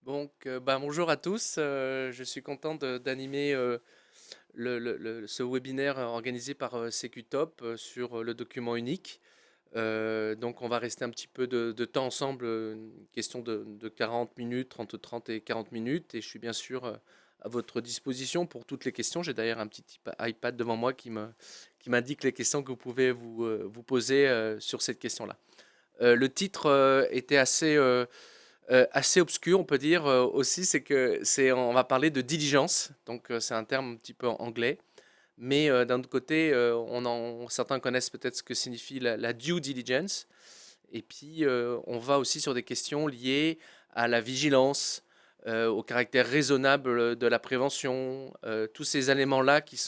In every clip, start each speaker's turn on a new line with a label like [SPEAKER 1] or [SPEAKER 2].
[SPEAKER 1] Bonjour à tous. Je suis content d'animer ce webinaire organisé par Secutop sur le document unique. On va rester un petit peu de temps ensemble, une question de 40 minutes, entre 30 et 40 minutes. Et je suis bien sûr à votre disposition pour toutes les questions. J'ai d'ailleurs un petit iPad devant moi qui m'indique les questions que vous pouvez vous poser sur cette question-là. Le titre était assez obscur, on peut dire aussi, on va parler de diligence, donc c'est un terme un petit peu anglais, mais d'un autre côté, certains connaissent peut-être ce que signifie la due diligence, et puis on va aussi sur des questions liées à la vigilance, au caractère raisonnable de la prévention, tous ces éléments-là qui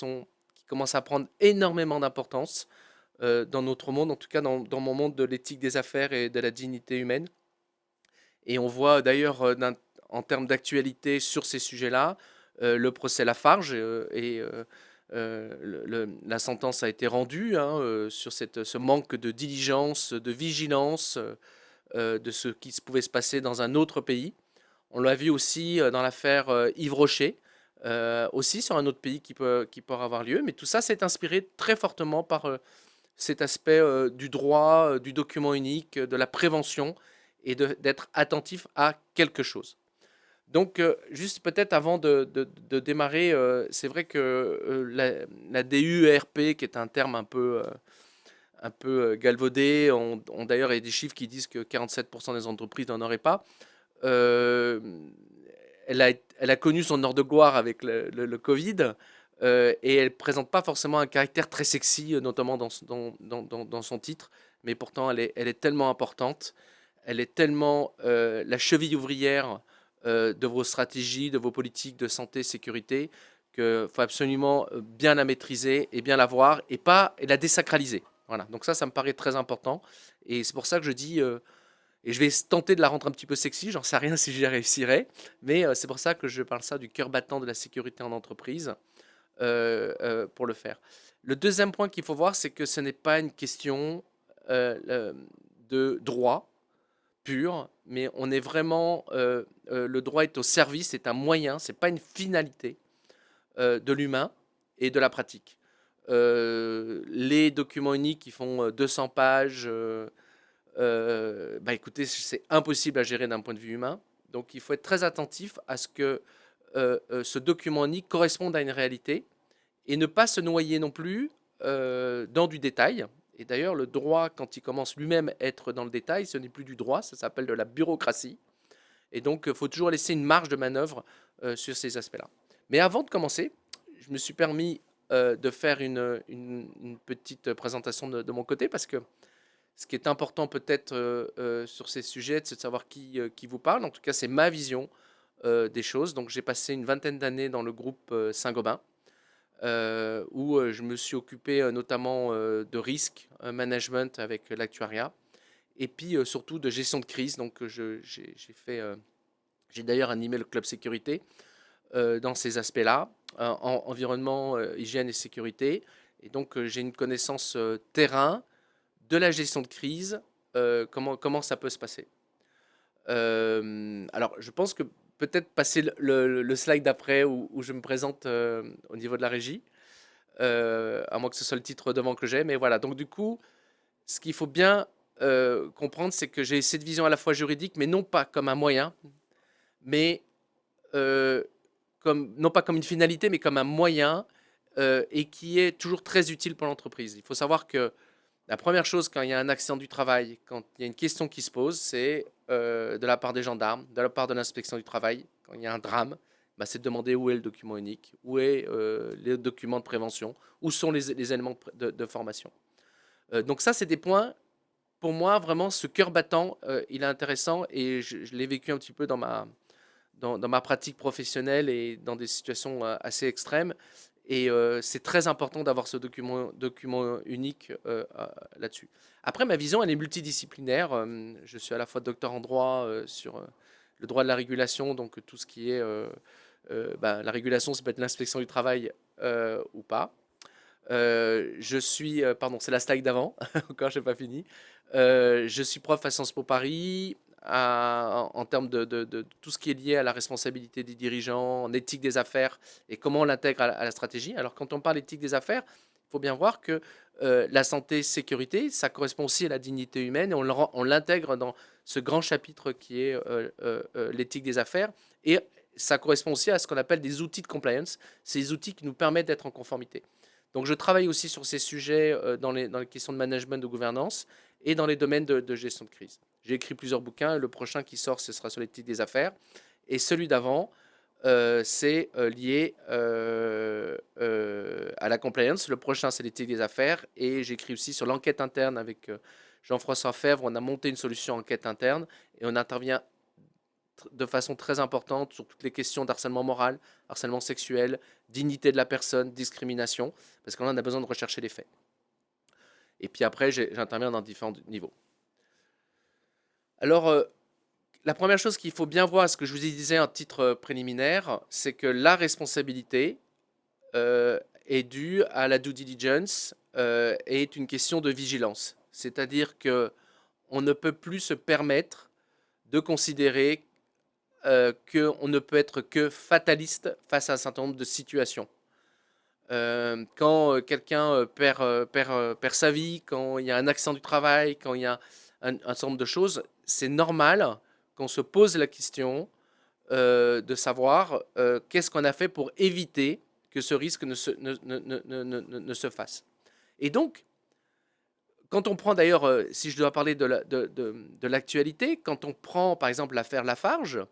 [SPEAKER 1] commencent à prendre énormément d'importance dans notre monde, en tout cas dans mon monde de l'éthique des affaires et de la dignité humaine. Et on voit d'ailleurs, en termes d'actualité sur ces sujets-là, le procès Lafarge la sentence a été rendue hein, sur ce manque de diligence, de vigilance de ce qui pouvait se passer dans un autre pays. On l'a vu aussi dans l'affaire Yves Rocher, aussi sur un autre pays qui peut avoir lieu. Mais tout ça s'est inspiré très fortement par cet aspect du droit, du document unique, de la prévention et d'être attentif à quelque chose. Donc, juste peut-être avant de démarrer, c'est vrai que la DUERP, qui est un terme un peu galvaudé, on d'ailleurs il y a des chiffres qui disent que 47% des entreprises n'en auraient pas. Euh, elle a connu son heure de gloire avec le Covid, et elle ne présente pas forcément un caractère très sexy, notamment dans son titre, mais pourtant elle est tellement importante, elle est tellement la cheville ouvrière de vos stratégies, de vos politiques de santé, sécurité, qu'il faut absolument bien la maîtriser et bien la voir et la désacraliser. Voilà, donc ça me paraît très important. Et c'est pour ça que je dis, et je vais tenter de la rendre un petit peu sexy, j'en sais rien si j'y réussirai, mais c'est pour ça que je parle ça du cœur battant de la sécurité en entreprise pour le faire. Le deuxième point qu'il faut voir, c'est que ce n'est pas une question de droit pur, mais on est vraiment, le droit est au service, c'est un moyen, c'est pas une finalité de l'humain et de la pratique. Les documents uniques qui font 200 pages, bah écoutez, c'est impossible à gérer d'un point de vue humain. Donc il faut être très attentif à ce que ce document unique corresponde à une réalité et ne pas se noyer non plus dans du détail. Et d'ailleurs, le droit, quand il commence lui-même à être dans le détail, ce n'est plus du droit, ça s'appelle de la bureaucratie. Et donc, il faut toujours laisser une marge de manœuvre sur ces aspects-là. Mais avant de commencer, je me suis permis de faire une petite présentation de mon côté parce que ce qui est important peut-être sur ces sujets, c'est de savoir qui vous parle. En tout cas, c'est ma vision des choses. Donc, j'ai passé une vingtaine d'années dans le groupe Saint-Gobain, où je me suis occupé notamment de risque management avec l'actuariat, et puis surtout de gestion de crise. Donc, j'ai d'ailleurs animé le club sécurité dans ces aspects-là, environnement, hygiène et sécurité. Et donc, j'ai une connaissance terrain de la gestion de crise, comment ça peut se passer. Alors, je pense que peut-être passer le slide d'après où je me présente au niveau de la régie, à moins que ce soit le titre devant que j'ai. Mais voilà, donc du coup, ce qu'il faut bien comprendre, c'est que j'ai cette vision à la fois juridique, mais non pas comme un moyen, mais non pas comme une finalité, mais comme un moyen, et qui est toujours très utile pour l'entreprise. Il faut savoir que la première chose, quand il y a un accident du travail, quand il y a une question qui se pose, c'est de la part des gendarmes, de la part de l'inspection du travail, quand il y a un drame, bah, c'est de demander où est le document unique, où est les documents de prévention, où sont les éléments de formation. Donc ça, c'est des points, pour moi, vraiment, ce cœur battant, il est intéressant et je l'ai vécu un petit peu dans ma pratique professionnelle et dans des situations assez extrêmes. Et c'est très important d'avoir ce document unique là-dessus. Après, ma vision, elle est multidisciplinaire. Je suis à la fois docteur en droit sur le droit de la régulation, donc tout ce qui est la régulation, ça peut être l'inspection du travail ou pas. Pardon, c'est la slide d'avant, encore, je n'ai pas fini. Je suis prof à Sciences Po Paris, en termes de tout ce qui est lié à la responsabilité des dirigeants, en éthique des affaires et comment on l'intègre à la stratégie. Alors quand on parle d'éthique des affaires, il faut bien voir que la santé, sécurité, ça correspond aussi à la dignité humaine et on l'intègre dans ce grand chapitre qui est l'éthique des affaires. Et ça correspond aussi à ce qu'on appelle des outils de compliance, ces outils qui nous permettent d'être en conformité. Donc je travaille aussi sur ces sujets dans les questions de management, de gouvernance et dans les domaines de gestion de crise. J'ai écrit plusieurs bouquins. Le prochain qui sort, ce sera sur l'éthique des affaires. Et celui d'avant, c'est lié à la compliance. Le prochain, c'est l'éthique des affaires. Et j'écris aussi sur l'enquête interne avec Jean-François Fèvre. On a monté une solution enquête interne et on intervient de façon très importante sur toutes les questions d'harcèlement moral, harcèlement sexuel, dignité de la personne, discrimination, parce qu'on a besoin de rechercher les faits. Et puis après, j'interviens dans différents niveaux. Alors, la première chose qu'il faut bien voir, ce que je vous disais en titre préliminaire, c'est que la responsabilité est due à la due diligence et est une question de vigilance. C'est-à-dire que on ne peut plus se permettre de considérer qu'on ne peut être que fataliste face à un certain nombre de situations. Quand quelqu'un perd sa vie, quand il y a un accident du travail, quand il y a un certain nombre de choses, c'est normal qu'on se pose la question de savoir qu'est-ce qu'on a fait pour éviter que ce risque ne se fasse. Et donc, quand on prend d'ailleurs, si je dois parler de l'actualité, quand on prend par exemple l'affaire Lafarge,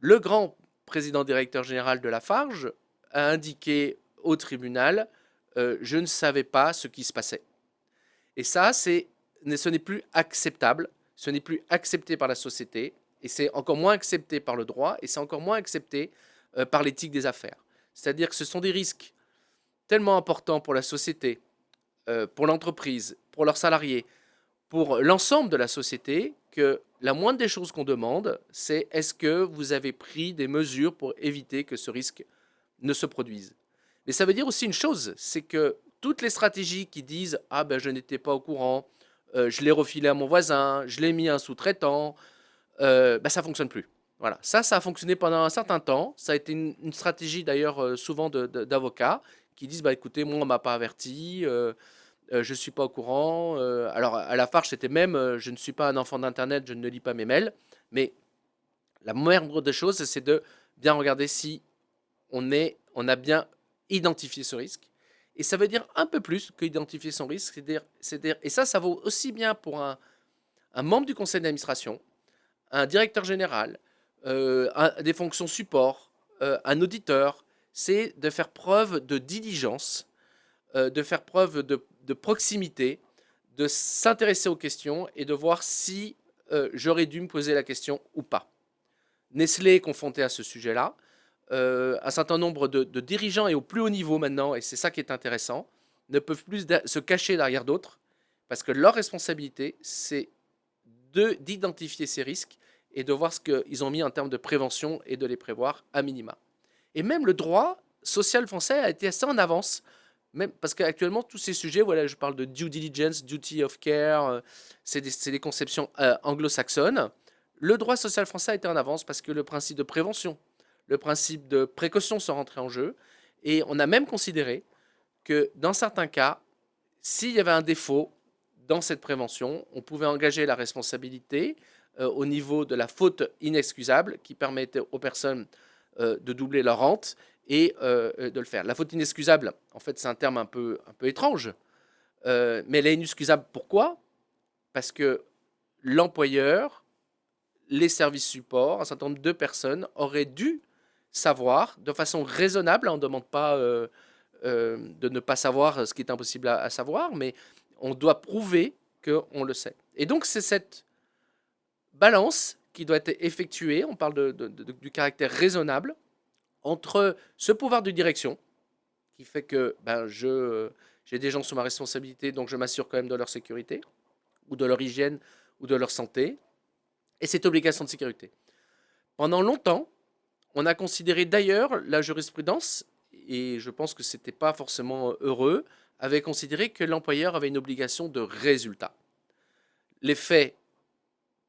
[SPEAKER 1] le grand président directeur général de Lafarge a indiqué au tribunal je ne savais pas ce qui se passait. Et ça, ce n'est plus acceptable, ce n'est plus accepté par la société, et c'est encore moins accepté par le droit, et c'est encore moins accepté par l'éthique des affaires. C'est-à-dire que ce sont des risques tellement importants pour la société, pour l'entreprise, pour leurs salariés, pour l'ensemble de la société, que la moindre des choses qu'on demande, c'est est-ce que vous avez pris des mesures pour éviter que ce risque ne se produise. Mais ça veut dire aussi une chose, c'est que toutes les stratégies qui disent « Ah ben je n'étais pas au courant, je l'ai refilé à mon voisin, je l'ai mis à un sous-traitant ben, ça ne fonctionne plus. » Voilà, ça a fonctionné pendant un certain temps. Ça a été une stratégie d'ailleurs souvent d'avocats qui disent bah, « Écoutez, moi on ne m'a pas averti, je ne suis pas au courant. » Alors à la Lafarge, c'était même « Je ne suis pas un enfant d'Internet, je ne lis pas mes mails. » Mais la moindre des choses, c'est de bien regarder si on a bien identifié ce risque. Et ça veut dire un peu plus que identifier son risque. Et ça vaut aussi bien pour un membre du conseil d'administration, un directeur général, des fonctions support, un auditeur. C'est de faire preuve de diligence, de faire preuve de proximité, de s'intéresser aux questions et de voir si j'aurais dû me poser la question ou pas. Nestlé est confronté à ce sujet-là. Un certain nombre de dirigeants et au plus haut niveau maintenant, et c'est ça qui est intéressant, ne peuvent plus se cacher derrière d'autres, parce que leur responsabilité, c'est d'identifier ces risques et de voir ce qu'ils ont mis en termes de prévention et de les prévoir à minima. Et même le droit social français a été assez en avance, même parce qu'actuellement, tous ces sujets, voilà, je parle de due diligence, duty of care, c'est des conceptions anglo-saxonnes. Le droit social français a été en avance parce que le principe de prévention, le principe de précaution sont rentrés en jeu. Et on a même considéré que dans certains cas, s'il y avait un défaut dans cette prévention, on pouvait engager la responsabilité au niveau de la faute inexcusable qui permettait aux personnes de doubler leur rente et de le faire. La faute inexcusable, en fait, c'est un terme un peu étrange, mais elle est inexcusable. Pourquoi? Parce que l'employeur, les services supports, un certain nombre de personnes auraient dû savoir de façon raisonnable, on ne demande pas de ne pas savoir ce qui est impossible à savoir, mais on doit prouver qu'on le sait. Et donc c'est cette balance qui doit être effectuée, on parle du caractère raisonnable, entre ce pouvoir de direction, qui fait que ben, j'ai des gens sous ma responsabilité, donc je m'assure quand même de leur sécurité, ou de leur hygiène, ou de leur santé, et cette obligation de sécurité. Pendant longtemps, on a considéré d'ailleurs la jurisprudence, et je pense que ce n'était pas forcément heureux, avait considéré que l'employeur avait une obligation de résultat. Les faits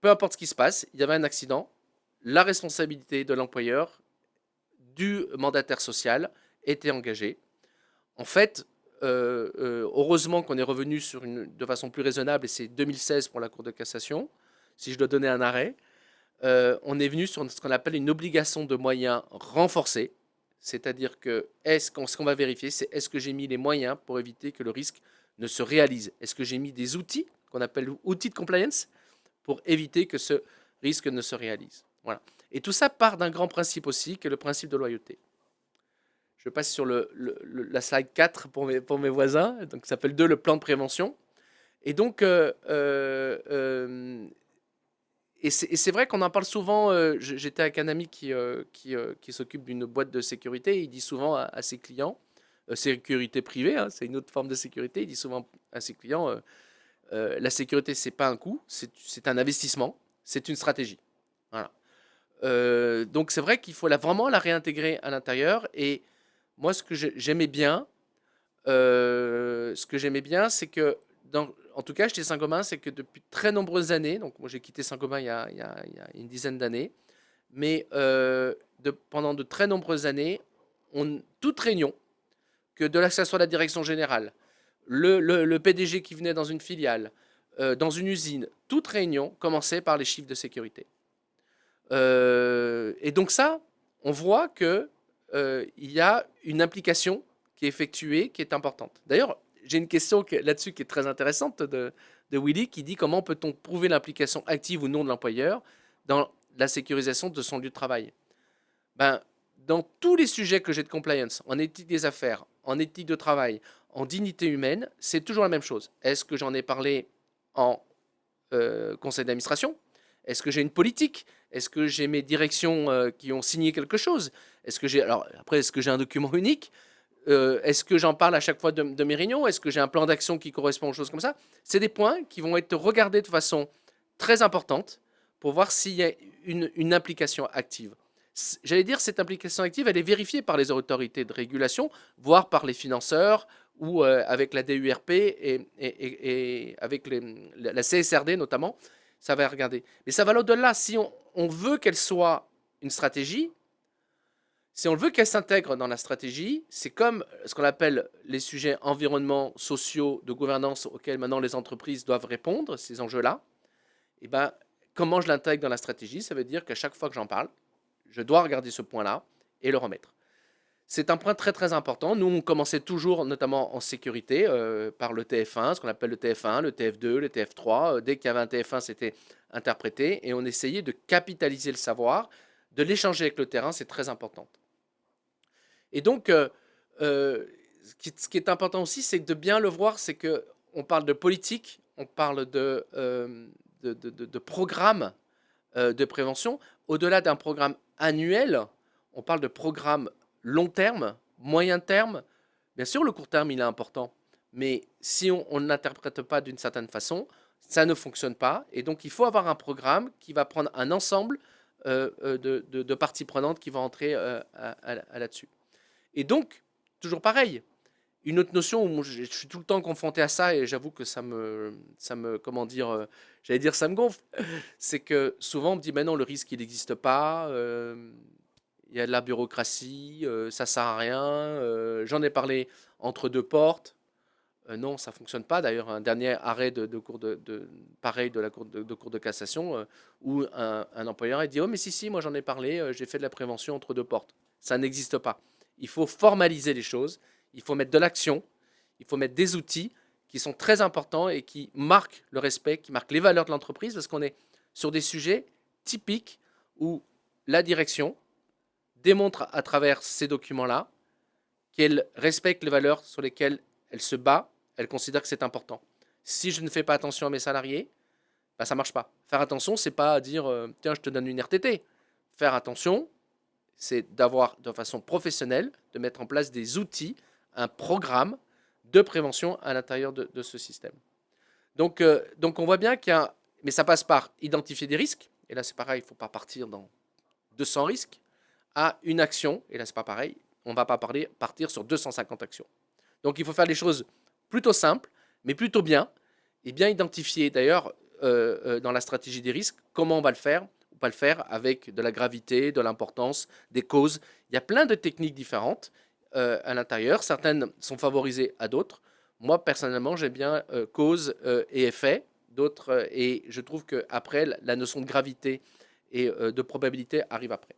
[SPEAKER 1] peu importe ce qui se passe, il y avait un accident, la responsabilité de l'employeur, du mandataire social était engagée. En fait, heureusement qu'on est revenu de façon plus raisonnable, et c'est 2016 pour la Cour de cassation, si je dois donner un arrêt, on est venu sur ce qu'on appelle une obligation de moyens renforcée, c'est-à-dire que ce qu'on va vérifier, c'est est-ce que j'ai mis les moyens pour éviter que le risque ne se réalise? Est-ce que j'ai mis des outils, qu'on appelle outils de compliance, pour éviter que ce risque ne se réalise? Voilà. Et tout ça part d'un grand principe aussi, qui est le principe de loyauté. Je passe sur la slide 4 pour mes voisins, donc ça s'appelle 2, le plan de prévention. Et donc, et c'est vrai qu'on en parle souvent. J'étais avec un ami qui s'occupe d'une boîte de sécurité. Il dit souvent à ses clients, sécurité privée, hein, c'est une autre forme de sécurité. Il dit souvent à ses clients, la sécurité, c'est pas un coût, c'est un investissement, c'est une stratégie. Voilà. Donc c'est vrai qu'il faut vraiment la réintégrer à l'intérieur. Et moi, ce que j'aimais bien, c'est que, en tout cas chez Saint-Gobain, c'est que depuis très nombreuses années, donc moi j'ai quitté Saint-Gobain il y a une dizaine d'années, mais pendant de très nombreuses années, toute réunion, que ça soit la direction générale, le PDG qui venait dans une filiale, dans une usine, toute réunion commençait par les chiffres de sécurité. Et donc ça, on voit que il y a une implication qui est effectuée, qui est importante. D'ailleurs, j'ai une question là-dessus qui est très intéressante de Willy, qui dit comment peut-on prouver l'implication active ou non de l'employeur dans la sécurisation de son lieu de travail? Ben, dans tous les sujets que j'ai de compliance, en éthique des affaires, en éthique de travail, en dignité humaine, c'est toujours la même chose. Est-ce que j'en ai parlé en conseil d'administration? Est-ce que j'ai une politique? Est-ce que j'ai mes directions qui ont signé quelque chose? Alors après, est-ce que j'ai un document unique? Est-ce que j'en parle à chaque fois de mes réunions? Est-ce que j'ai un plan d'action qui correspond aux choses comme ça? C'est des points qui vont être regardés de façon très importante pour voir s'il y a une implication active. J'allais dire, cette implication active, elle est vérifiée par les autorités de régulation, voire par les financeurs, ou avec la DURP et avec la CSRD notamment, ça va regarder. Mais ça va au-delà. Si on veut qu'elle soit une stratégie, si on veut qu'elle s'intègre dans la stratégie, c'est comme ce qu'on appelle les sujets environnementaux, sociaux, de gouvernance auxquels maintenant les entreprises doivent répondre, ces enjeux-là. Et ben, comment je l'intègre dans la stratégie? Ça veut dire qu'à chaque fois que j'en parle, je dois regarder ce point-là et le remettre. C'est un point très très important. Nous, on commençait toujours, notamment en sécurité, par le TF1, ce qu'on appelle le TF1, le TF2, le TF3. Dès qu'il y avait un TF1, c'était interprété. Et on essayait de capitaliser le savoir, de l'échanger avec le terrain, c'est très important. Et donc, ce qui est important aussi, c'est de bien le voir, c'est qu'on parle de politique, on parle de programme de prévention. Au-delà d'un programme annuel, on parle de programme long terme, moyen terme. Bien sûr, le court terme, il est important. Mais si on ne l'interprète pas d'une certaine façon, ça ne fonctionne pas. Et donc, il faut avoir un programme qui va prendre un ensemble de parties prenantes qui vont entrer là-dessus. Et donc, toujours pareil, une autre notion où je suis tout le temps confronté à ça, et j'avoue que ça me comment dire, j'allais dire ça me gonfle, c'est que souvent on me dit, mais non, le risque il n'existe pas, il y a de la bureaucratie, ça sert à rien, j'en ai parlé entre deux portes. Non, ça fonctionne pas. D'ailleurs, un dernier arrêt de cour pareil de la cour de cassation, où un employeur a dit, oh mais si, moi j'en ai parlé, j'ai fait de la prévention entre deux portes. Ça n'existe pas. Il faut formaliser les choses, il faut mettre de l'action, il faut mettre des outils qui sont très importants et qui marquent le respect, qui marquent les valeurs de l'entreprise, parce qu'on est sur des sujets typiques où la direction démontre à travers ces documents-là qu'elle respecte les valeurs sur lesquelles elle se bat, elle considère que c'est important. Si je ne fais pas attention à mes salariés, bah, ça ne marche pas. Faire attention, c'est pas dire tiens, je te donne une RTT. Faire attention, c'est d'avoir de façon professionnelle, de mettre en place des outils, un programme de prévention à l'intérieur de ce système. Donc on voit bien qu'il y a, mais ça passe par identifier des risques, et là c'est pareil, il ne faut pas partir dans 200 risques, à une action, et là c'est pas pareil, on ne va pas partir sur 250 actions. Donc il faut faire les choses plutôt simples, mais plutôt bien, et bien identifiées. D'ailleurs, dans la stratégie des risques, comment on va le faire ou pas le faire avec de la gravité, de l'importance, des causes. Il y a plein de techniques différentes à l'intérieur. Certaines sont favorisées à d'autres. Moi, personnellement, j'aime bien cause et effet. D'autres, et je trouve qu'après, la notion de gravité et de probabilité arrive après.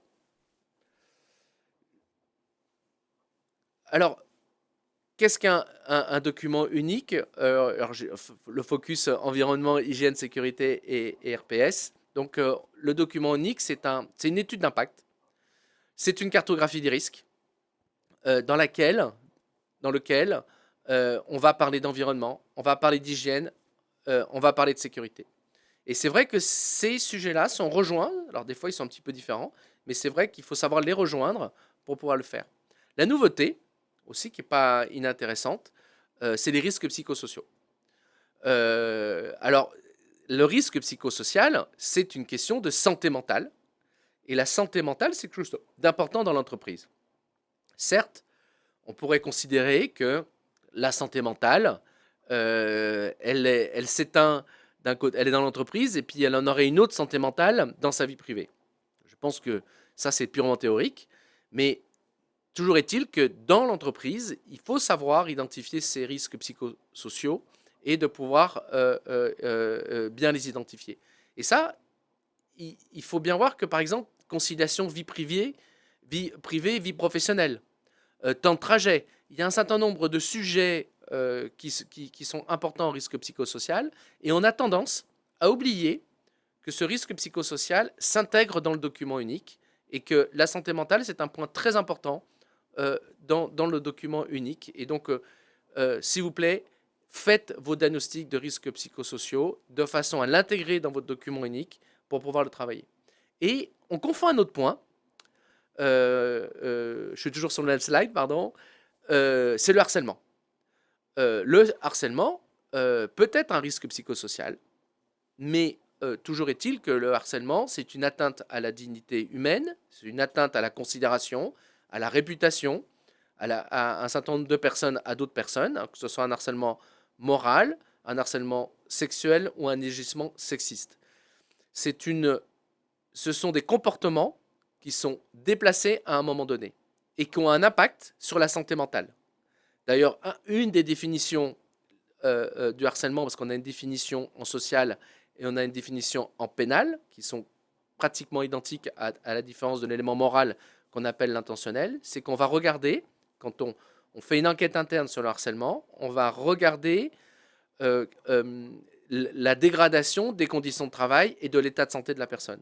[SPEAKER 1] Alors, qu'est-ce qu'un document unique? Alors, le focus environnement, hygiène, sécurité et RPS. Donc, le document unique, c'est une étude d'impact. C'est une cartographie des risques dans lequel on va parler d'environnement, on va parler d'hygiène, on va parler de sécurité. Et c'est vrai que ces sujets-là sont rejoints. Alors, des fois, ils sont un petit peu différents, mais c'est vrai qu'il faut savoir les rejoindre pour pouvoir le faire. La nouveauté, aussi, qui n'est pas inintéressante, c'est les risques psychosociaux. Alors, le risque psychosocial, c'est une question de santé mentale. Et la santé mentale, c'est quelque chose d'important dans l'entreprise. Certes, on pourrait considérer que la santé mentale, elle s'éteint d'un côté, elle est dans l'entreprise, et puis elle en aurait une autre santé mentale dans sa vie privée. Je pense que ça, c'est purement théorique, mais toujours est-il que dans l'entreprise, il faut savoir identifier ces risques psychosociaux et de pouvoir bien les identifier. Et ça, il faut bien voir que, par exemple, conciliation vie privée, vie professionnelle, temps de trajet, il y a un certain nombre de sujets qui sont importants en risque psychosocial, et on a tendance à oublier que ce risque psychosocial s'intègre dans le document unique et que la santé mentale, c'est un point très important dans le document unique. Et donc, s'il vous plaît, faites vos diagnostics de risques psychosociaux de façon à l'intégrer dans votre document unique pour pouvoir le travailler. Et on confond un autre point. Je suis toujours sur le même slide, pardon. C'est le harcèlement. Le harcèlement peut être un risque psychosocial, mais toujours est-il que le harcèlement, c'est une atteinte à la dignité humaine, c'est une atteinte à la considération, à la réputation, à un certain nombre de personnes à d'autres personnes, hein, que ce soit un harcèlement moral, un harcèlement sexuel ou un agissement sexiste. Ce sont des comportements qui sont déplacés à un moment donné et qui ont un impact sur la santé mentale. D'ailleurs, une des définitions du harcèlement, parce qu'on a une définition en social et on a une définition en pénal, qui sont pratiquement identiques à la différence de l'élément moral qu'on appelle l'intentionnel, c'est qu'on va regarder, quand on fait une enquête interne sur le harcèlement, on va regarder la dégradation des conditions de travail et de l'état de santé de la personne.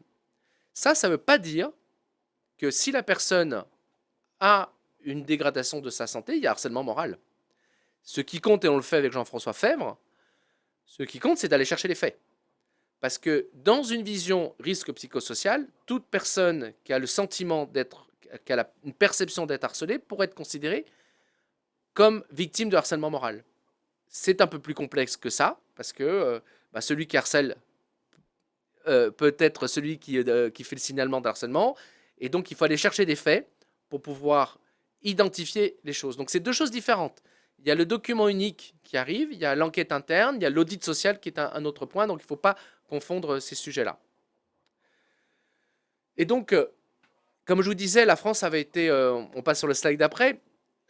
[SPEAKER 1] Ça ne veut pas dire que si la personne a une dégradation de sa santé, il y a harcèlement moral. Ce qui compte, et on le fait avec Jean-François Febvre, ce qui compte, c'est d'aller chercher les faits. Parce que dans une vision risque psychosocial, toute personne qui a le sentiment qui a une perception d'être harcelée pourrait être considérée comme victime de harcèlement moral. C'est un peu plus complexe que ça, parce que celui qui harcèle peut être celui qui fait le signalement de harcèlement, et donc il faut aller chercher des faits pour pouvoir identifier les choses. Donc c'est deux choses différentes. Il y a le document unique qui arrive, il y a l'enquête interne, il y a l'audit social qui est un autre point, donc il ne faut pas confondre ces sujets-là. Et donc, comme je vous disais, la France avait été, on passe sur le slide d'après,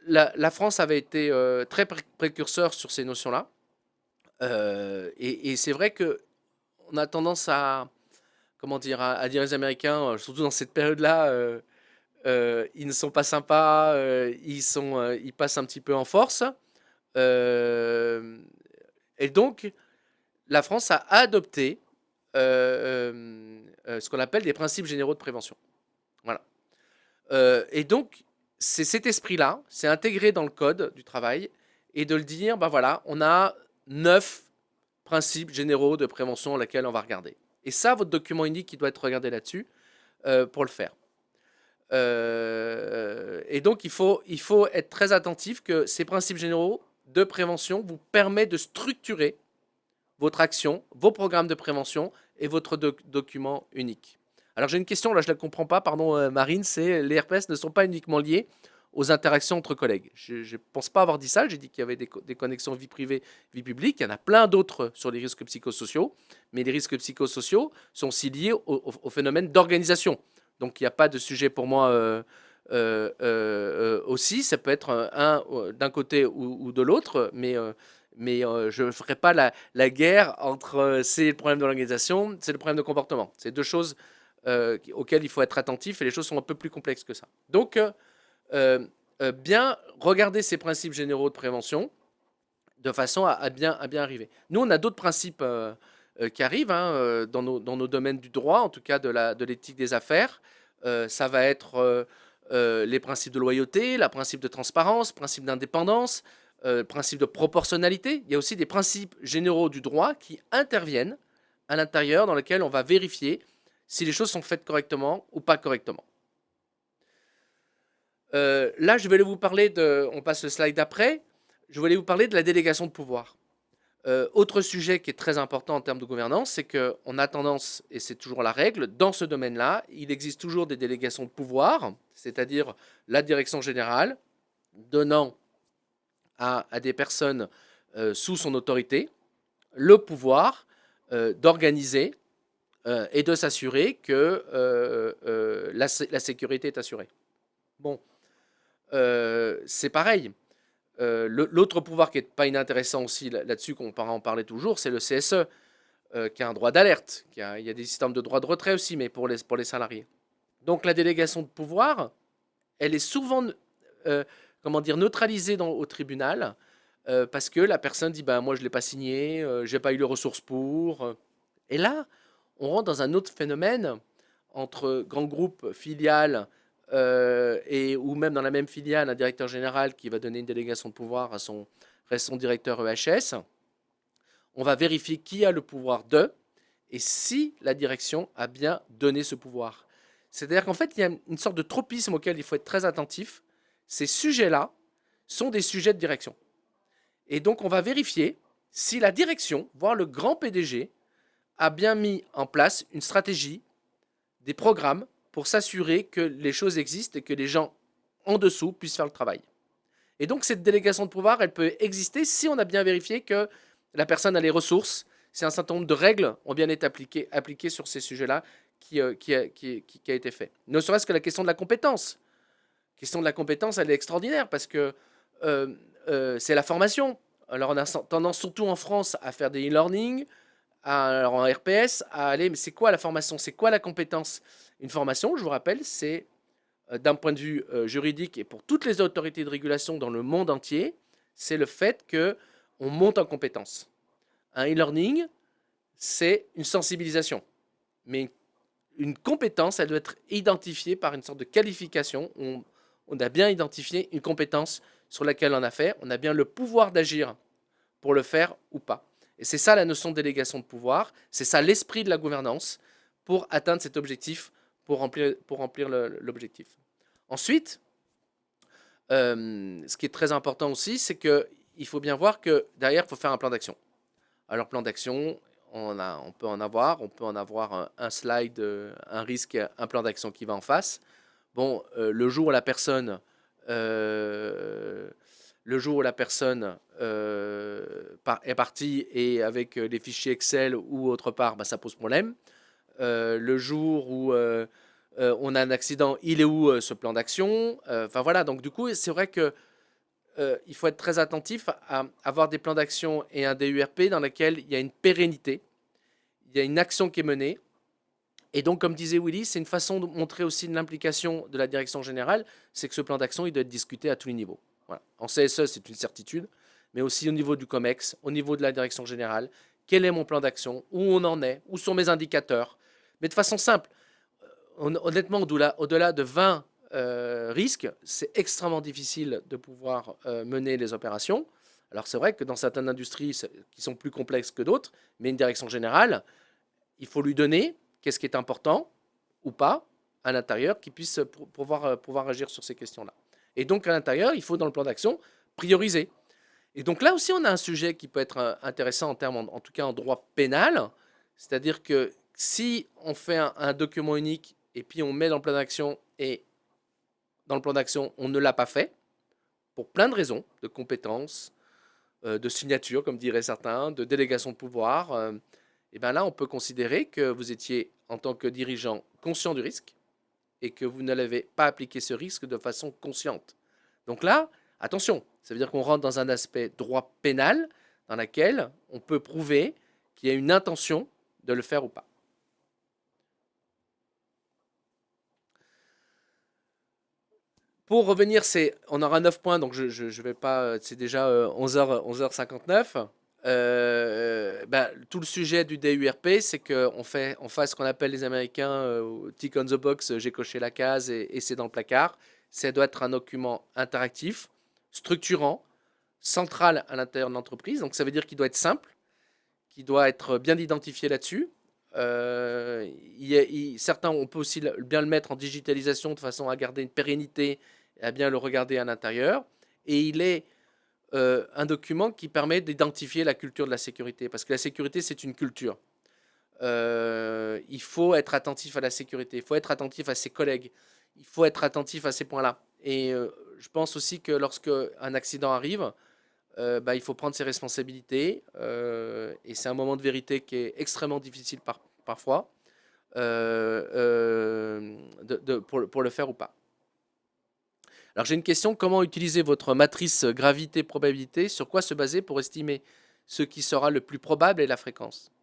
[SPEAKER 1] la France avait été très précurseur sur ces notions-là. Et c'est vrai qu'on a tendance à, comment dire, à dire les Américains, surtout dans cette période-là, ils ne sont pas sympas, ils passent un petit peu en force. Et donc, la France a adopté ce qu'on appelle des principes généraux de prévention. Voilà. Et donc, c'est cet esprit-là, c'est intégré dans le code du travail, et de le dire, ben voilà, on a 9 principes généraux de prévention lesquels on va regarder. Et ça, votre document unique, il doit être regardé là-dessus pour le faire. Et donc, il faut être très attentif que ces principes généraux de prévention vous permettent de structurer votre action, vos programmes de prévention et votre document unique. Alors j'ai une question, là je ne la comprends pas, pardon Marine, c'est les RPS ne sont pas uniquement liés aux interactions entre collègues. Je ne pense pas avoir dit ça, j'ai dit qu'il y avait des connexions vie privée, vie publique. Il y en a plein d'autres sur les risques psychosociaux, mais les risques psychosociaux sont aussi liés au phénomène d'organisation. Donc il n'y a pas de sujet pour moi aussi. Ça peut être d'un côté ou de l'autre, mais je ne ferai pas la guerre entre c'est le problème de l'organisation, c'est le problème de comportement. C'est deux choses auxquelles il faut être attentif et les choses sont un peu plus complexes que ça. Donc, bien regarder ces principes généraux de prévention de façon à bien arriver. Nous, on a d'autres principes qui arrivent dans nos domaines du droit, en tout cas de l'éthique des affaires. Ça va être les principes de loyauté, le principe de transparence, le principe d'indépendance, le principe de proportionnalité. Il y a aussi des principes généraux du droit qui interviennent à l'intérieur, dans lesquels on va vérifier si les choses sont faites correctement ou pas correctement. Là, je vais vous parler on passe le slide d'après, je voulais vous parler de la délégation de pouvoir. Autre sujet qui est très important en termes de gouvernance, c'est qu'on a tendance, et c'est toujours la règle, dans ce domaine-là, il existe toujours des délégations de pouvoir, c'est-à-dire la direction générale donnant à des personnes sous son autorité le pouvoir d'organiser et de s'assurer que la sécurité est assurée. Bon, c'est pareil. L'autre pouvoir qui n'est pas inintéressant aussi là-dessus, qu'on en parler toujours, c'est le CSE, qui a un droit d'alerte. Il y a des systèmes de droit de retrait aussi, mais pour les salariés. Donc la délégation de pouvoir, elle est souvent comment dire, neutralisée au tribunal, parce que la personne dit ben, moi je ne l'ai pas signé, je n'ai pas eu les ressources pour. Et là, on rentre dans un autre phénomène entre grands groupes, filiales, ou même dans la même filiale, un directeur général qui va donner une délégation de pouvoir à son directeur EHS. On va vérifier qui a le pouvoir de, et si la direction a bien donné ce pouvoir. C'est-à-dire qu'en fait, il y a une sorte de tropisme auquel il faut être très attentif. Ces sujets-là sont des sujets de direction. Et donc, on va vérifier si la direction, voire le grand PDG, a bien mis en place une stratégie, des programmes pour s'assurer que les choses existent et que les gens en dessous puissent faire le travail. Et donc, cette délégation de pouvoir, elle peut exister si on a bien vérifié que la personne a les ressources, si un certain nombre de règles ont bien été appliquées sur ces sujets-là qui a été fait. Ne serait-ce que la question de la compétence. La question de la compétence, elle est extraordinaire parce que c'est la formation. Alors, on a tendance, surtout en France, à faire des e-learning, alors en RPS, à aller, mais c'est quoi la formation? C'est quoi la compétence? Une formation, je vous rappelle, c'est d'un point de vue juridique et pour toutes les autorités de régulation dans le monde entier, c'est le fait qu'on monte en compétence. Un e-learning, c'est une sensibilisation. Mais une compétence, elle doit être identifiée par une sorte de qualification. On a bien identifié une compétence sur laquelle on a fait. On a bien le pouvoir d'agir pour le faire ou pas. Et c'est ça la notion de délégation de pouvoir. C'est ça l'esprit de la gouvernance pour atteindre cet objectif, pour remplir l'objectif. Ensuite, ce qui est très important aussi, c'est qu'il faut bien voir que derrière, il faut faire un plan d'action. Alors, plan d'action, on peut en avoir. On peut en avoir un slide, un risque, un plan d'action qui va en face. Bon, le jour où la personne est partie et avec les fichiers Excel ou autre part, bah, ça pose problème. Le jour où on a un accident, il est où ce plan d'action? Enfin voilà, donc du coup, c'est vrai que il faut être très attentif à avoir des plans d'action et un DURP dans lequel il y a une pérennité, il y a une action qui est menée. Et donc, comme disait Willy, c'est une façon de montrer aussi l'implication de la direction générale, c'est que ce plan d'action, il doit être discuté à tous les niveaux. Voilà. En CSE, c'est une certitude, mais aussi au niveau du COMEX, au niveau de la direction générale. Quel est mon plan d'action? Où on en est? Où sont mes indicateurs? Mais de façon simple. Honnêtement, au-delà de 20 risques, c'est extrêmement difficile de pouvoir mener les opérations. Alors c'est vrai que dans certaines industries qui sont plus complexes que d'autres, mais une direction générale, il faut lui donner qu'est-ce qui est important ou pas à l'intérieur qui puisse pouvoir agir sur ces questions-là. Et donc à l'intérieur, il faut dans le plan d'action prioriser. Et donc là aussi, on a un sujet qui peut être intéressant en termes, en tout cas en droit pénal, c'est-à-dire que si on fait un document unique et puis on met dans le plan d'action et dans le plan d'action, on ne l'a pas fait, pour plein de raisons, de compétences, de signature, comme diraient certains, de délégation de pouvoir, et bien là, on peut considérer que vous étiez, en tant que dirigeant, conscient du risque et que vous ne l'avez pas appliqué ce risque de façon consciente. Donc là, attention, ça veut dire qu'on rentre dans un aspect droit pénal dans lequel on peut prouver qu'il y a une intention de le faire ou pas. Pour revenir, on aura 9 points, donc je vais pas, c'est déjà 11h59. Tout le sujet du DURP, c'est qu'on fasse ce qu'on appelle les Américains tick on the box, j'ai coché la case et c'est dans le placard. Ça doit être un document interactif, structurant, central à l'intérieur de l'entreprise. Donc ça veut dire qu'il doit être simple, qu'il doit être bien identifié là-dessus. Certains, on peut aussi bien le mettre en digitalisation de façon à garder une pérennité et à bien le regarder à l'intérieur. Et il est un document qui permet d'identifier la culture de la sécurité, parce que la sécurité, c'est une culture. Il faut être attentif à la sécurité, il faut être attentif à ses collègues, il faut être attentif à ces points-là. Et je pense aussi que lorsque un accident arrive, il faut prendre ses responsabilités, et c'est un moment de vérité qui est extrêmement difficile parfois pour le faire ou pas. Alors j'ai une question, comment utiliser votre matrice gravité-probabilité, sur quoi se baser pour estimer ce qui sera le plus probable et la fréquence?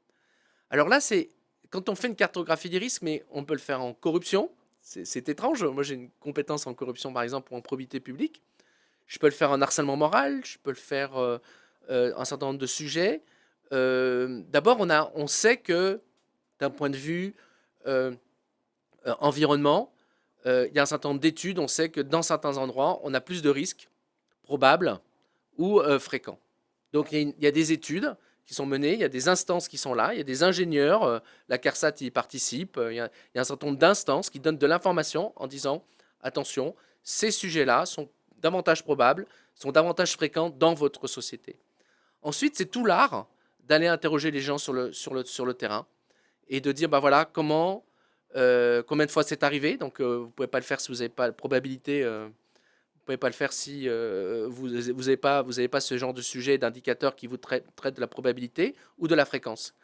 [SPEAKER 1] Alors là, c'est quand on fait une cartographie des risques, mais on peut le faire en corruption, c'est étrange, moi j'ai une compétence en corruption par exemple ou en probité publique, je peux le faire en harcèlement moral, je peux le faire un certain nombre de sujets. D'abord, on sait que d'un point de vue environnement, il y a un certain nombre d'études, on sait que dans certains endroits, on a plus de risques probables ou fréquents. Donc il y a des études qui sont menées, il y a des instances qui sont là, il y a des ingénieurs, la CARSAT y participe, il y a un certain nombre d'instances qui donnent de l'information en disant attention, ces sujets-là sont davantage probables, sont davantage fréquents dans votre société. Ensuite, c'est tout l'art d'aller interroger les gens sur le terrain et de dire voilà combien de fois c'est arrivé. Donc vous ne pouvez pas le faire si vous n'avez pas de probabilité. Vous ne pouvez pas le faire si vous n'avez pas ce genre de sujet, d'indicateur qui vous traite de la probabilité ou de la fréquence.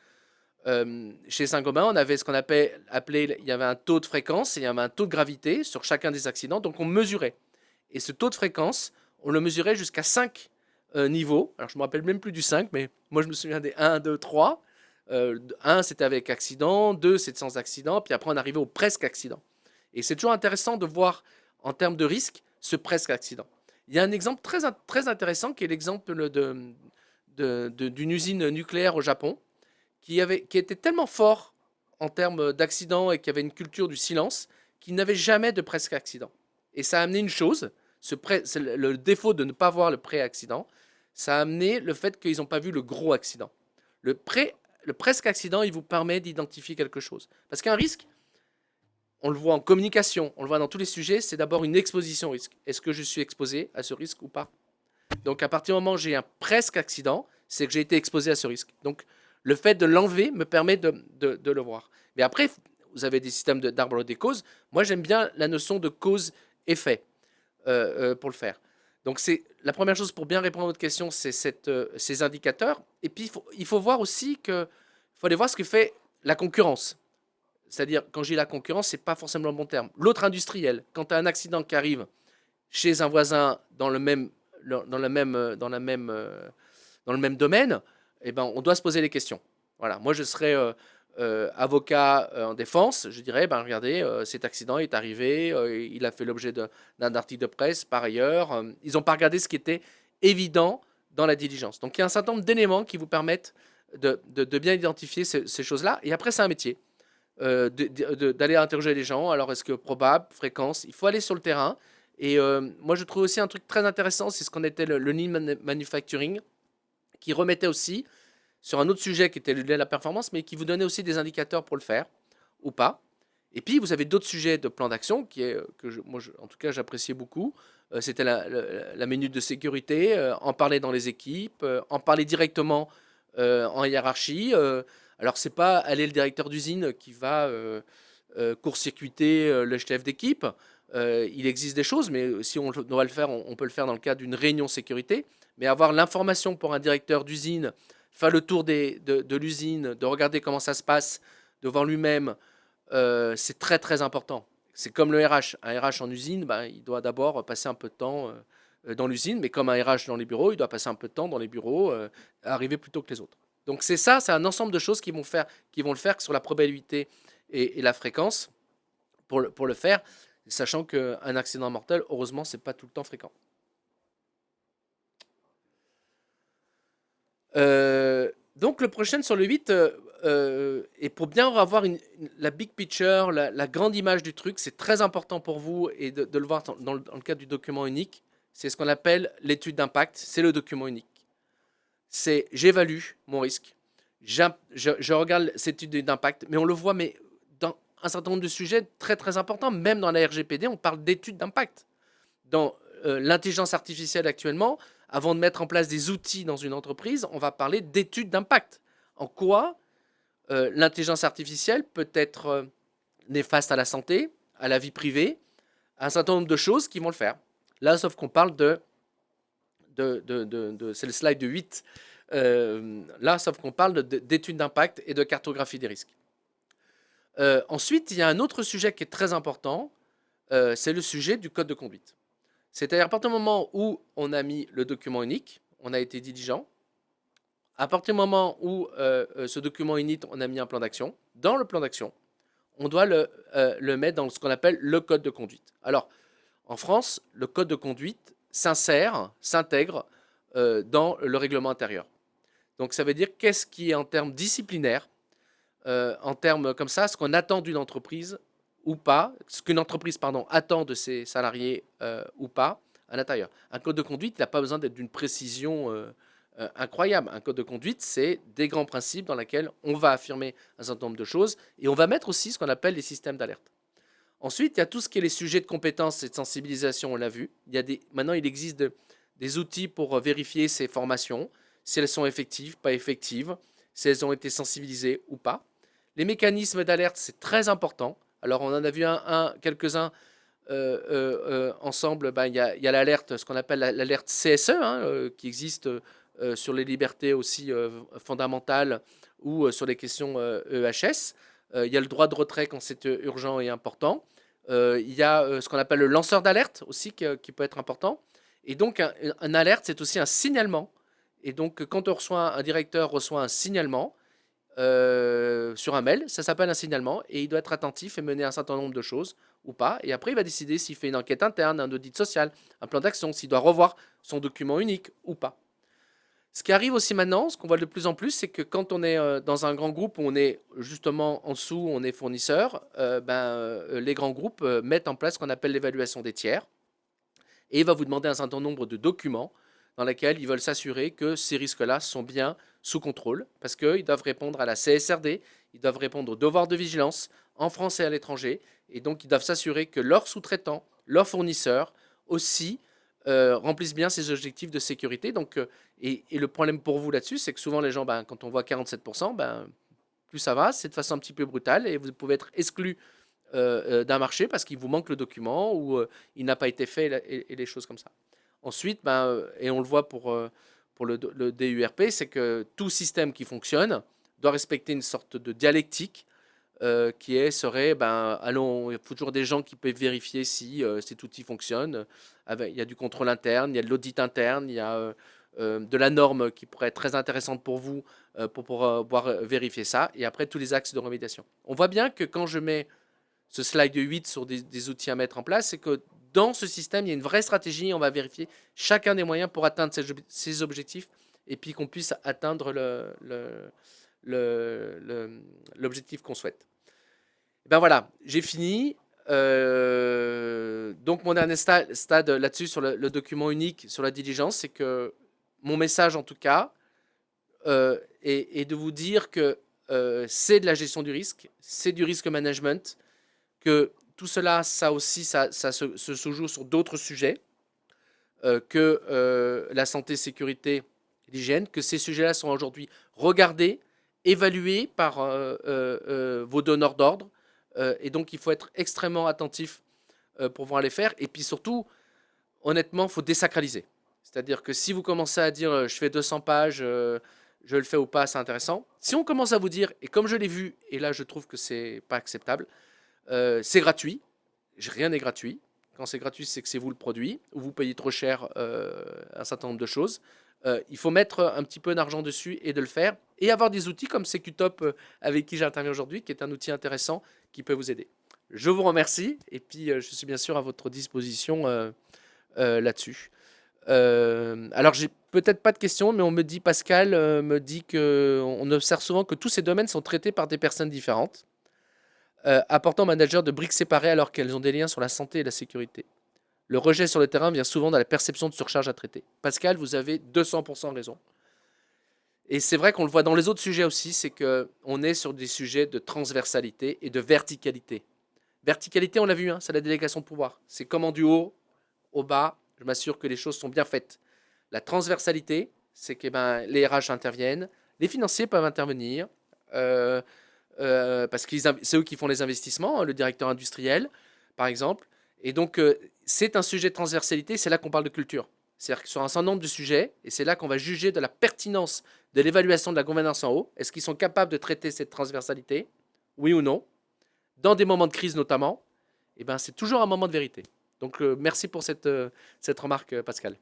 [SPEAKER 1] Chez Saint-Gobain, on avait ce qu'on appelait, il y avait un taux de fréquence et il y avait un taux de gravité sur chacun des accidents. Donc on mesurait. Et ce taux de fréquence, on le mesurait jusqu'à 5 niveaux. Alors je ne me rappelle même plus du 5, mais moi je me souviens des 1, 2, 3. 1, c'était avec accident, 2, c'était sans accident, puis après on arrivait au presque accident. Et c'est toujours intéressant de voir, en termes de risque, ce presque accident. Il y a un exemple très intéressant qui est l'exemple d'une usine nucléaire au Japon qui était tellement fort en termes d'accident et qui avait une culture du silence qu'il n'avait jamais de presque accident. Et ça a amené une chose, c'est le défaut de ne pas voir le pré-accident, ça a amené le fait qu'ils n'ont pas vu le gros accident. Le presque accident, il vous permet d'identifier quelque chose. Parce qu'un risque, on le voit en communication, on le voit dans tous les sujets, c'est d'abord une exposition au risque. Est-ce que je suis exposé à ce risque ou pas? Donc à partir du moment où j'ai un presque accident, c'est que j'ai été exposé à ce risque. Donc le fait de l'enlever me permet de le voir. Mais après, vous avez des systèmes d'arbre des causes. Moi, j'aime bien la notion de cause-effet pour le faire. Donc c'est la première chose pour bien répondre à votre question, c'est ces indicateurs. Et puis il faut voir aussi que faut aller voir ce que fait la concurrence. C'est-à-dire, quand je dis la concurrence, c'est pas forcément le bon terme. L'autre industriel, quand tu as un accident qui arrive chez un voisin dans le même domaine, eh ben, on doit se poser les questions. Voilà. Moi, je serais avocat en défense, je dirais, regardez, cet accident est arrivé, il a fait l'objet d'un article de presse par ailleurs. Ils n'ont pas regardé ce qui était évident dans la diligence. Donc, il y a un certain nombre d'éléments qui vous permettent de bien identifier ces choses-là. Et après, c'est un métier. D'aller interroger les gens. Alors, est-ce que probable, fréquence? Il faut aller sur le terrain. Et moi, je trouve aussi un truc très intéressant, c'est ce qu'on était le lean manufacturing, qui remettait aussi sur un autre sujet qui était la performance, mais qui vous donnait aussi des indicateurs pour le faire ou pas. Et puis, vous avez d'autres sujets de plan d'action en tout cas, j'appréciais beaucoup. C'était la minute de sécurité, en parler dans les équipes, en parler directement en hiérarchie. Alors, c'est pas aller le directeur d'usine qui va court-circuiter le chef d'équipe. Il existe des choses, mais si on doit le faire, on peut le faire dans le cadre d'une réunion sécurité. Mais avoir l'information pour un directeur d'usine, faire le tour de l'usine, de regarder comment ça se passe devant lui-même, c'est très très important. C'est comme le RH. Un RH en usine, ben, il doit d'abord passer un peu de temps dans l'usine, mais comme un RH dans les bureaux, il doit passer un peu de temps dans les bureaux, arriver plus tôt que les autres. Donc c'est ça, c'est un ensemble de choses qui vont le faire sur la probabilité et la fréquence pour le faire, sachant qu'un accident mortel, heureusement, c'est pas tout le temps fréquent. Donc le prochain sur le 8, et pour bien avoir la big picture, la grande image du truc, c'est très important pour vous et de le voir dans le cadre du document unique. C'est ce qu'on appelle l'étude d'impact, c'est le document unique. C'est j'évalue mon risque, je regarde cette étude d'impact, mais on le voit, mais dans un certain nombre de sujets très très importants, même dans la RGPD, on parle d'étude d'impact. Dans l'intelligence artificielle actuellement, avant de mettre en place des outils dans une entreprise, on va parler d'études d'impact. En quoi l'intelligence artificielle peut être néfaste à la santé, à la vie privée, à un certain nombre de choses qui vont le faire. Là, sauf qu'on parle c'est le slide de 8. Là, sauf qu'on parle d'études d'impact et de cartographie des risques. Ensuite, il y a un autre sujet qui est très important, c'est le sujet du code de conduite. C'est-à-dire à partir du moment où on a mis le document unique, on a été diligent. À partir du moment où ce document unique, on a mis un plan d'action, dans le plan d'action, on doit le mettre dans ce qu'on appelle le code de conduite. Alors, en France, le code de conduite s'intègre dans le règlement intérieur. Donc, ça veut dire qu'est-ce qui est en termes disciplinaires, en termes comme ça, ce qu'on attend d'une entreprise ou pas, ce qu'une entreprise attend de ses salariés ou pas à l'intérieur. Un code de conduite, il n'a pas besoin d'être d'une précision incroyable. Un code de conduite, c'est des grands principes dans lesquels on va affirmer un certain nombre de choses et on va mettre aussi ce qu'on appelle les systèmes d'alerte. Ensuite, il y a tout ce qui est les sujets de compétences et de sensibilisation, on l'a vu. Maintenant, il existe des outils pour vérifier ces formations, si elles sont effectives, pas effectives, si elles ont été sensibilisées ou pas. Les mécanismes d'alerte, c'est très important. Alors, on en a vu quelques-uns ensemble. Ben, il y a l'alerte, ce qu'on appelle l'alerte CSE, qui existe sur les libertés aussi fondamentales ou sur les questions EHS. Il y a le droit de retrait quand c'est urgent et important. Il y a ce qu'on appelle le lanceur d'alerte aussi qui peut être important. Et donc, un alerte, c'est aussi un signalement. Et donc, quand un directeur reçoit un signalement sur un mail, ça s'appelle un signalement et il doit être attentif et mener un certain nombre de choses ou pas. Et après, il va décider s'il fait une enquête interne, un audit social, un plan d'action, s'il doit revoir son document unique ou pas. Ce qui arrive aussi maintenant, ce qu'on voit de plus en plus, c'est que quand on est dans un grand groupe où on est justement en dessous, on est fournisseur, les grands groupes mettent en place ce qu'on appelle l'évaluation des tiers. Et il va vous demander un certain nombre de documents dans lesquels ils veulent s'assurer que ces risques-là sont bien sous contrôle, parce qu'ils doivent répondre à la CSRD, ils doivent répondre aux devoirs de vigilance en France et à l'étranger, et donc ils doivent s'assurer que leurs sous-traitants, leurs fournisseurs aussi remplissent bien ces objectifs de sécurité. Donc, et le problème pour vous là-dessus, c'est que souvent les gens, quand on voit 47%, plus ça va, c'est de façon un petit peu brutale, et vous pouvez être exclu d'un marché parce qu'il vous manque le document ou il n'a pas été fait et les choses comme ça. Ensuite, et on le voit pour le DURP, c'est que tout système qui fonctionne doit respecter une sorte de dialectique serait, allons, il y a toujours des gens qui peuvent vérifier si cet outil fonctionne. Il y a du contrôle interne, il y a de l'audit interne, il y a de la norme qui pourrait être très intéressante pour vous pour pouvoir vérifier ça. Et après, tous les axes de remédiation. On voit bien que quand je mets ce slide 8 sur des outils à mettre en place, c'est que dans ce système, il y a une vraie stratégie. On va vérifier chacun des moyens pour atteindre ces objectifs et puis qu'on puisse atteindre l'objectif qu'on souhaite. Et ben voilà, j'ai fini. Donc mon dernier stade là-dessus sur le document unique, sur la diligence, c'est que mon message en tout cas est de vous dire que c'est de la gestion du risque, c'est du risk management, que tout cela, ça se joue sur d'autres sujets que la santé, sécurité, l'hygiène, que ces sujets-là sont aujourd'hui regardés, évalués par vos donneurs d'ordre, et donc il faut être extrêmement attentif pour pouvoir les faire. Et puis surtout, honnêtement, il faut désacraliser. C'est-à-dire que si vous commencez à dire je fais 200 pages, je le fais ou pas, c'est intéressant. Si on commence à vous dire, et comme je l'ai vu, et là je trouve que c'est pas acceptable, c'est gratuit, rien n'est gratuit. Quand c'est gratuit, c'est que c'est vous le produit, ou vous payez trop cher un certain nombre de choses. Il faut mettre un petit peu d'argent dessus et de le faire, et avoir des outils comme Secutop avec qui j'interviens aujourd'hui, qui est un outil intéressant qui peut vous aider. Je vous remercie, et puis je suis bien sûr à votre disposition là-dessus. Alors j'ai peut-être pas de questions, mais on me dit, Pascal me dit que on observe souvent que tous ces domaines sont traités par des personnes différentes, apportant aux managers de briques séparées alors qu'elles ont des liens sur la santé et la sécurité. Le rejet sur le terrain vient souvent dans la perception de surcharge à traiter. Pascal, vous avez 200% raison. Et c'est vrai qu'on le voit dans les autres sujets aussi, c'est qu'on est sur des sujets de transversalité et de verticalité. Verticalité, on l'a vu, hein, c'est la délégation de pouvoir. C'est comment du haut au bas, je m'assure que les choses sont bien faites. La transversalité, c'est que ben, les RH interviennent, les financiers peuvent intervenir, parce que c'est eux qui font les investissements, hein, le directeur industriel, par exemple. Et donc, c'est un sujet de transversalité, c'est là qu'on parle de culture. C'est-à-dire que sur un certain nombre de sujets, et c'est là qu'on va juger de la pertinence de l'évaluation de la gouvernance en haut. Est-ce qu'ils sont capables de traiter cette transversalité, oui ou non? Dans des moments de crise notamment, et ben, c'est toujours un moment de vérité. Donc, merci pour cette remarque, Pascal.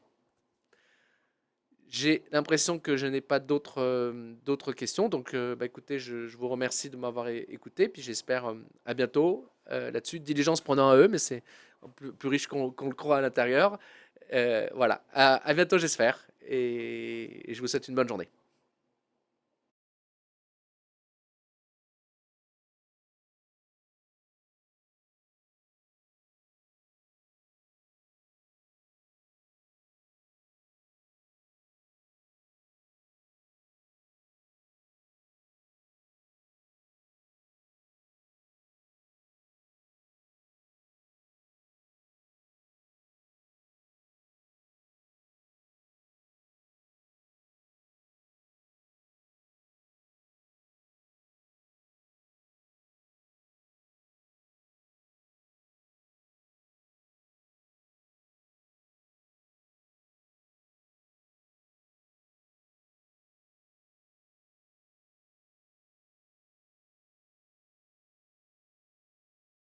[SPEAKER 1] J'ai l'impression que je n'ai pas d'autres questions. Donc, bah, écoutez, je vous remercie de m'avoir écouté. Puis j'espère à bientôt là-dessus. Diligence prenant à eux, mais c'est plus riche qu'on le croit à l'intérieur. Voilà. À bientôt, j'espère. Et je vous souhaite une bonne journée.